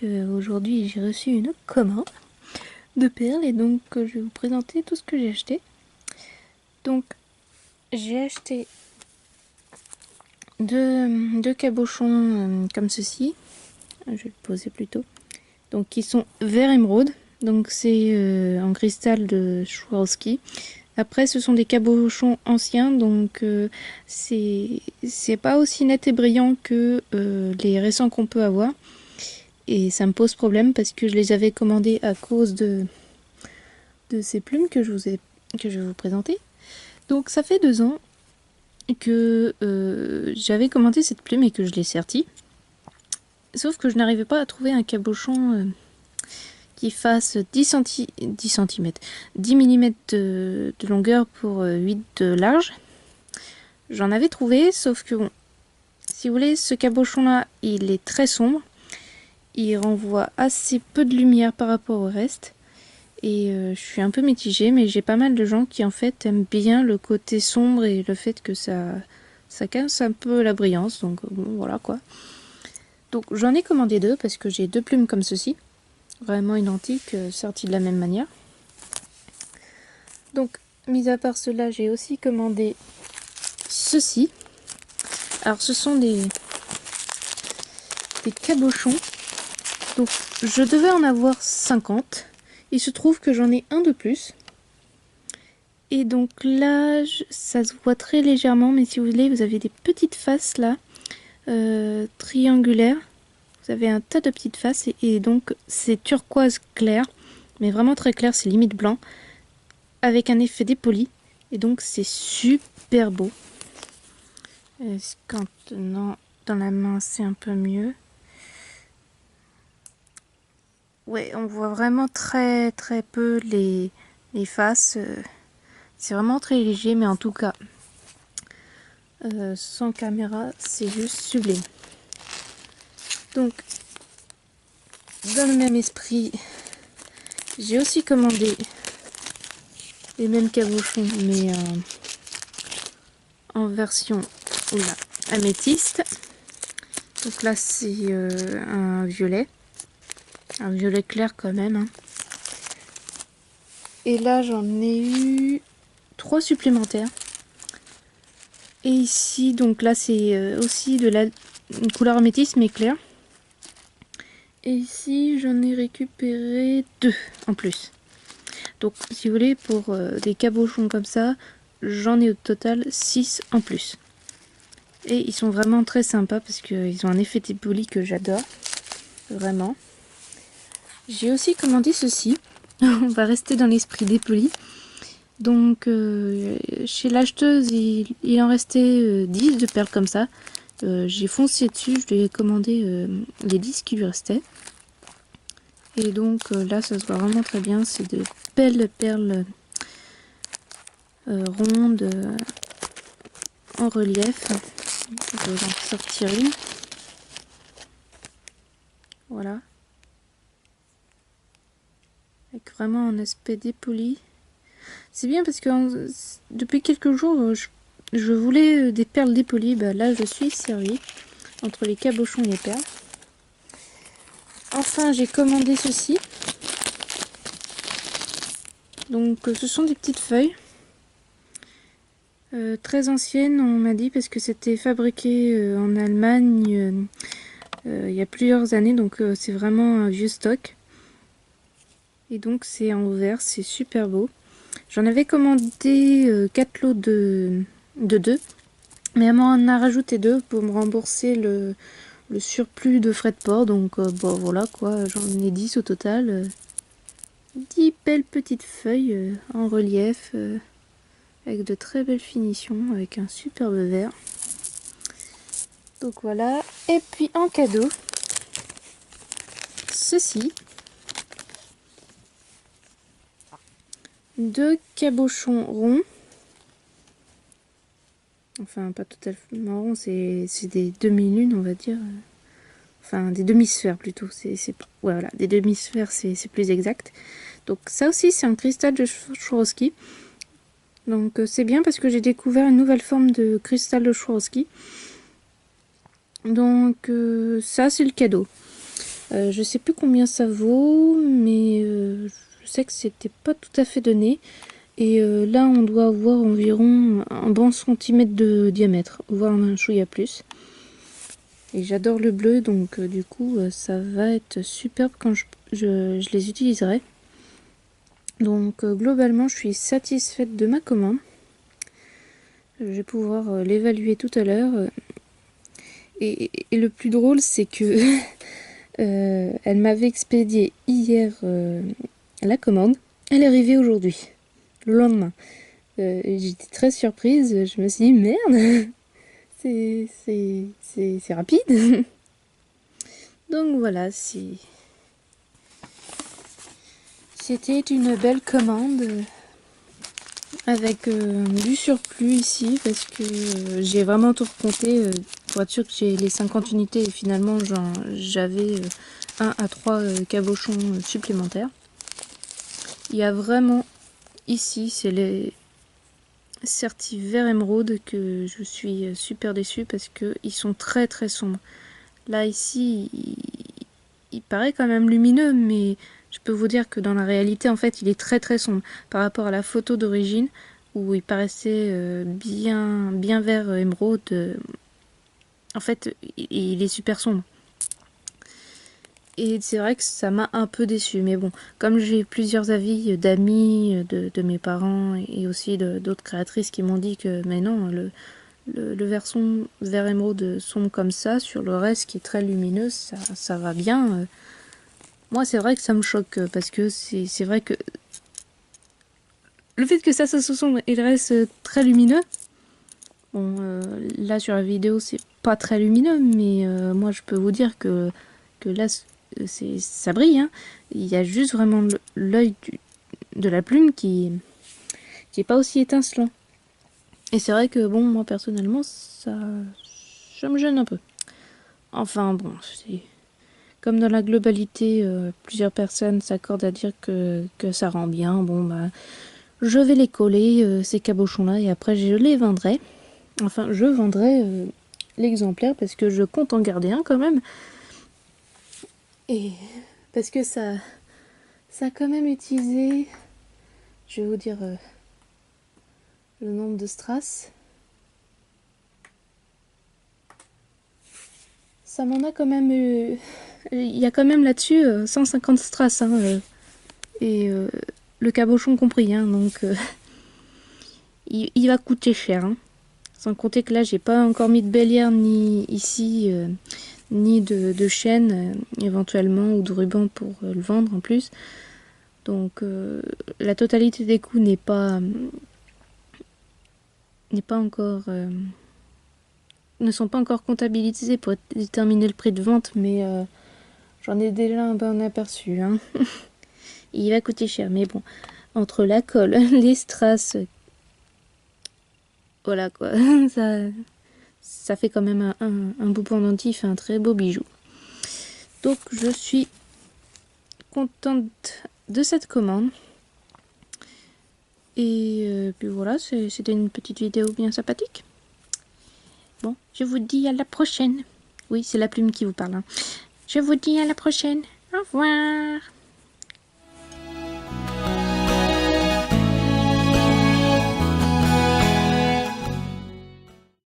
aujourd'hui j'ai reçu une commande de perles et donc je vais vous présenter tout ce que j'ai acheté. Donc j'ai acheté deux cabochons comme ceci, je vais le poser plutôt, donc qui sont vert émeraude, donc c'est en cristal de Swarovski. Après ce sont des cabochons anciens, donc c'est pas aussi net et brillant que les récents qu'on peut avoir. Et ça me pose problème parce que je les avais commandés à cause de ces plumes que je vais vous présenter. Donc ça fait 2 ans que j'avais commandé cette plume et que je l'ai sertie. Sauf que je n'arrivais pas à trouver un cabochon qui fasse 10 mm de longueur pour 8 de large. J'en avais trouvé, sauf que bon, si vous voulez, ce cabochon là, il est très sombre. Il renvoie assez peu de lumière par rapport au reste. Et je suis un peu mitigée, mais j'ai pas mal de gens qui en fait aiment bien le côté sombre et le fait que ça casse un peu la brillance. Donc bon, voilà quoi. Donc j'en ai commandé 2 parce que j'ai 2 plumes comme ceci. Vraiment identiques, sorties de la même manière. Donc, mis à part cela, j'ai aussi commandé ceci. Alors ce sont des cabochons. Donc je devais en avoir 50. Il se trouve que j'en ai un de plus. Et donc là, ça se voit très légèrement, mais si vous voulez, vous avez des petites faces là, triangulaires. Vous avez un tas de petites faces et donc c'est turquoise clair, mais vraiment très clair, c'est limite blanc, avec un effet dépoli. Et donc c'est super beau. Quand dans la main, c'est un peu mieux. Ouais, on voit vraiment très très peu les faces. C'est vraiment très léger, mais en tout cas, sans caméra, c'est juste sublime. Donc, dans le même esprit, j'ai aussi commandé les mêmes cabochons, mais en version améthyste. Donc là, c'est un violet clair quand même. Hein. Et là, j'en ai eu 3 supplémentaires. Et ici, donc là, c'est aussi une couleur améthyste, mais claire. Et ici, j'en ai récupéré 2 en plus. Donc, si vous voulez, pour des cabochons comme ça, j'en ai au total 6 en plus. Et ils sont vraiment très sympas parce qu'ils ont un effet dépoli que j'adore. Vraiment. J'ai aussi commandé ceci. On va rester dans l'esprit dépoli. Donc, chez l'acheteuse, il en restait 10 de perles comme ça. J'ai foncé dessus, je lui ai commandé les 10 qui lui restaient. Et donc là, ça se voit vraiment très bien. C'est de belles perles rondes en relief. Je vais en sortir une. Voilà. Avec vraiment un aspect dépoli. C'est bien parce que depuis quelques jours, je voulais des perles dépolies. Bah, là, je suis servie entre les cabochons et les perles. Enfin, j'ai commandé ceci. Donc, ce sont des petites feuilles. Très anciennes, on m'a dit, parce que c'était fabriqué en Allemagne il y a plusieurs années. Donc, c'est vraiment un vieux stock. Et donc, c'est en vert, c'est super beau. J'en avais commandé 4 lots de 2. Mais elle m'en a rajouté 2 pour me rembourser le surplus de frais de port. Donc bon voilà quoi, j'en ai 10 au total. 10 belles petites feuilles en relief avec de très belles finitions, avec un superbe vert. Donc voilà. Et puis en cadeau, ceci. 2 cabochons ronds. Enfin, pas totalement rond, c'est des demi-lunes, on va dire. Enfin, des demi-sphères plutôt. Voilà, des demi-sphères, c'est plus exact. Donc ça aussi, c'est un cristal de Swarovski. Donc c'est bien parce que j'ai découvert une nouvelle forme de cristal de Swarovski. Donc ça, c'est le cadeau. Je sais plus combien ça vaut, mais je sais que c'était pas tout à fait donné. Et là, on doit avoir environ un bon centimètre de diamètre, voire un chouïa plus. Et j'adore le bleu, donc du coup, ça va être superbe quand je les utiliserai. Donc globalement, je suis satisfaite de ma commande. Je vais pouvoir l'évaluer tout à l'heure. Et le plus drôle, c'est que elle m'avait expédié hier la commande. Elle est arrivée aujourd'hui, le lendemain. J'étais très surprise. Je me suis dit, merde, c'est rapide. Donc voilà, c'était une belle commande avec du surplus ici parce que j'ai vraiment tout recompté pour être sûr que j'ai les 50 unités et finalement j'avais 1 à 3 cabochons supplémentaires. Il y a vraiment ici, c'est les Certi vert émeraude que je suis super déçue parce que ils sont très très sombres. Là ici, il paraît quand même lumineux, mais je peux vous dire que dans la réalité, en fait, il est très très sombre par rapport à la photo d'origine où il paraissait bien vert émeraude. En fait, il est super sombre. Et c'est vrai que ça m'a un peu déçu, mais bon, comme j'ai plusieurs avis d'amis, de mes parents et aussi d'autres créatrices qui m'ont dit que, mais non, le vert émeraude sombre comme ça, sur le reste qui est très lumineux, ça va bien. Moi, c'est vrai que ça me choque parce que c'est vrai que le fait que ça soit sombre et le reste très lumineux, bon, là sur la vidéo, c'est pas très lumineux, mais moi je peux vous dire que là, ça brille. Hein. Il y a juste vraiment l'œil de la plume qui est pas aussi étincelant. Et c'est vrai que, bon, moi personnellement, ça me gêne un peu. Enfin, bon, c'est. Comme dans la globalité, plusieurs personnes s'accordent à dire que ça rend bien. Bon, bah, je vais les coller, ces cabochons-là, et après je les vendrai. Enfin, je vendrai l'exemplaire parce que je compte en garder un quand même. Et parce que ça a quand même utilisé, je vais vous dire le nombre de strass. Ça m'en a quand même eu. Il y a quand même là-dessus 150 strass. Hein, et le cabochon compris. Hein, donc il va coûter cher. Hein. Sans compter que là, j'ai pas encore mis de bélière ni ici, ni de chaîne éventuellement, ou de ruban pour le vendre en plus. Donc la totalité des coûts n'est pas encore ne sont pas encore comptabilisés pour déterminer le prix de vente, mais j'en ai déjà un bon aperçu. Hein. Il va coûter cher, mais bon, entre la colle, les strass, voilà quoi, ça fait quand même un beau pendentif, un très beau bijou. Donc je suis contente de cette commande. Et puis voilà, c'était une petite vidéo bien sympathique. Bon, je vous dis à la prochaine. Oui, c'est la plume qui vous parle. Hein. Je vous dis à la prochaine. Au revoir.